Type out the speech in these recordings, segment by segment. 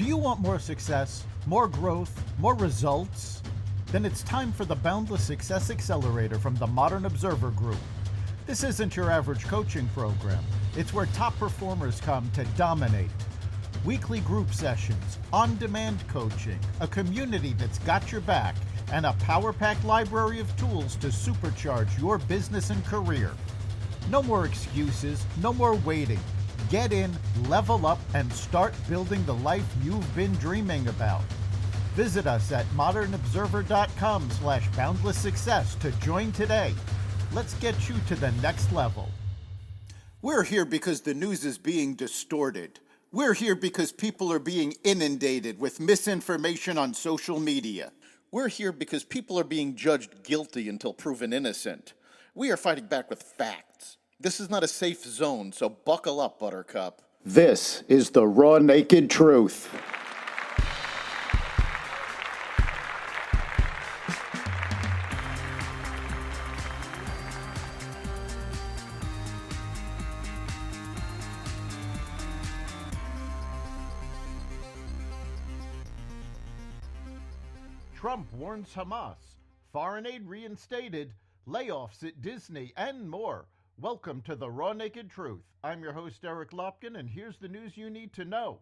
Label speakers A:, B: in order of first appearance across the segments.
A: Do you want more success, more growth, more results? Then it's time for the Boundless Success Accelerator from the Modern Observer Group. This isn't your average coaching program. It's where top performers come to dominate. Weekly group sessions, on-demand coaching, a community that's got your back, and a power-packed library of tools to supercharge your business and career. No more excuses, no more waiting. Get in, level up, and start building the life you've been dreaming about. Visit us at modernobserver.com/boundless success to join today. Let's get you to the next level.
B: We're here because the news is being distorted. We're here because people are being inundated with misinformation on social media. We're here because people are being judged guilty until proven innocent. We are fighting back with facts. This is not a safe zone, so buckle up, Buttercup. This is the raw, naked truth.
A: Trump warns Hamas, foreign aid reinstated, layoffs at Disney, and more. Welcome to the Raw Naked Truth. I'm your host, Eric Lopkin, and here's the news you need to know.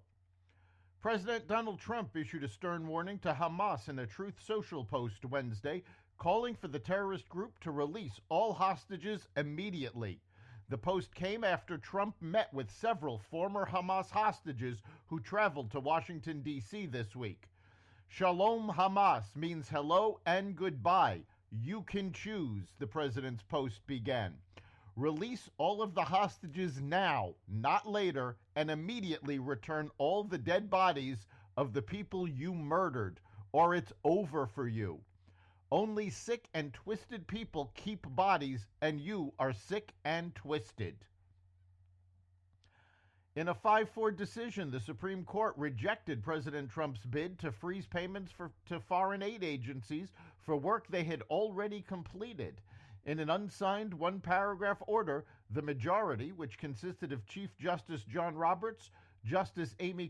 A: President Donald Trump issued a stern warning to Hamas in a Truth Social post Wednesday, calling for the terrorist group to release all hostages immediately. The post came after Trump met with several former Hamas hostages who traveled to Washington, D.C. this week. Shalom Hamas means hello and goodbye. You can choose, the president's post began. Release all of the hostages now, not later, and immediately return all the dead bodies of the people you murdered, or it's over for you. Only sick and twisted people keep bodies, and you are sick and twisted. In a 5-4 decision, the Supreme Court rejected President Trump's bid to freeze payments to foreign aid agencies for work they had already completed. In an unsigned one-paragraph order, the majority, which consisted of Chief Justice John Roberts, Justice Amy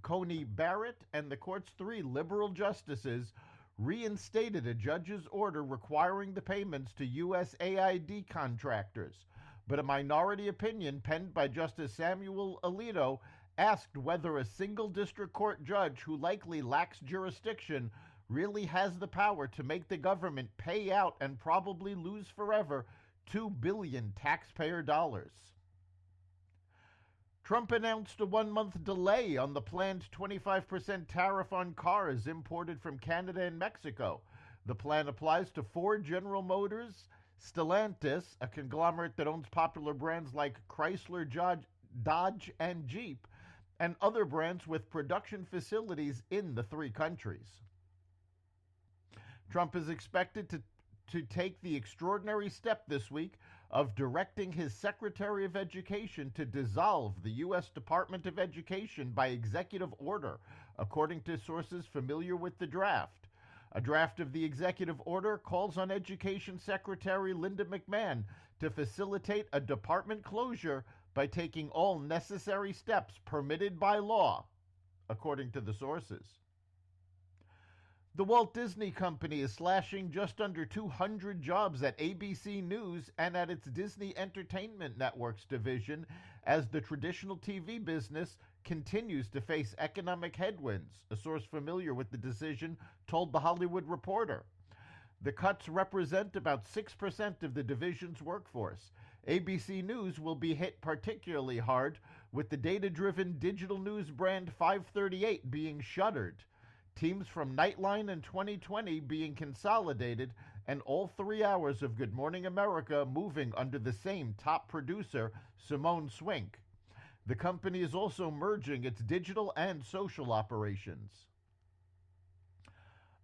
A: Coney Barrett, and the court's 3 liberal justices, reinstated a judge's order requiring the payments to USAID contractors. But a minority opinion penned by Justice Samuel Alito asked whether a single district court judge who likely lacks jurisdiction really has the power to make the government pay out and probably lose forever $2 billion taxpayer dollars. Trump announced a 1-month delay on the planned 25% tariff on cars imported from Canada and Mexico. The plan applies to Ford, General Motors, Stellantis, a conglomerate that owns popular brands like Chrysler, Dodge, and Jeep, and other brands with production facilities in the 3 countries. Trump is expected to take the extraordinary step this week of directing his Secretary of Education to dissolve the U.S. Department of Education by executive order, according to sources familiar with the draft. A draft of the executive order calls on Education Secretary Linda McMahon to facilitate a department closure by taking all necessary steps permitted by law, according to the sources. The Walt Disney Company is slashing just under 200 jobs at ABC News and at its Disney Entertainment Networks division as the traditional TV business continues to face economic headwinds, a source familiar with the decision told The Hollywood Reporter. The cuts represent about 6% of the division's workforce. ABC News will be hit particularly hard, with the data-driven digital news brand 538 being shuttered. Teams from Nightline and 2020 being consolidated, and all 3 hours of Good Morning America moving under the same top producer, Simone Swink. The company is also merging its digital and social operations.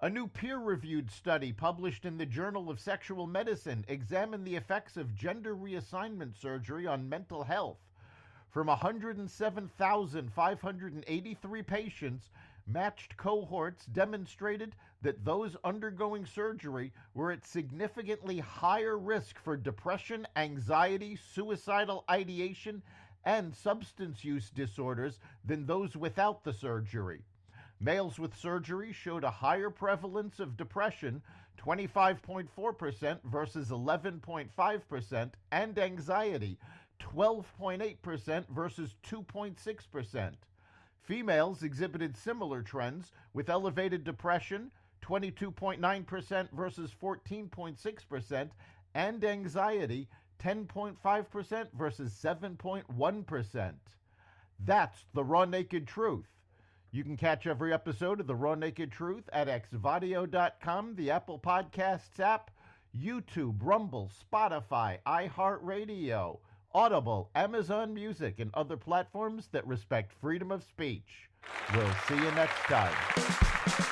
A: A new peer-reviewed study published in the Journal of Sexual Medicine examined the effects of gender reassignment surgery on mental health. From 107,583 patients, matched cohorts demonstrated that those undergoing surgery were at significantly higher risk for depression, anxiety, suicidal ideation, and substance use disorders than those without the surgery. Males with surgery showed a higher prevalence of depression, 25.4% versus 11.5%, and anxiety, 12.8% versus 2.6%. Females exhibited similar trends with elevated depression, 22.9% versus 14.6%, and anxiety, 10.5% versus 7.1%. That's the Raw Naked Truth. You can catch every episode of The Raw Naked Truth at xvadio.com, the Apple Podcasts app, YouTube, Rumble, Spotify, iHeartRadio, Audible, Amazon Music, and other platforms that respect freedom of speech. We'll see you next time.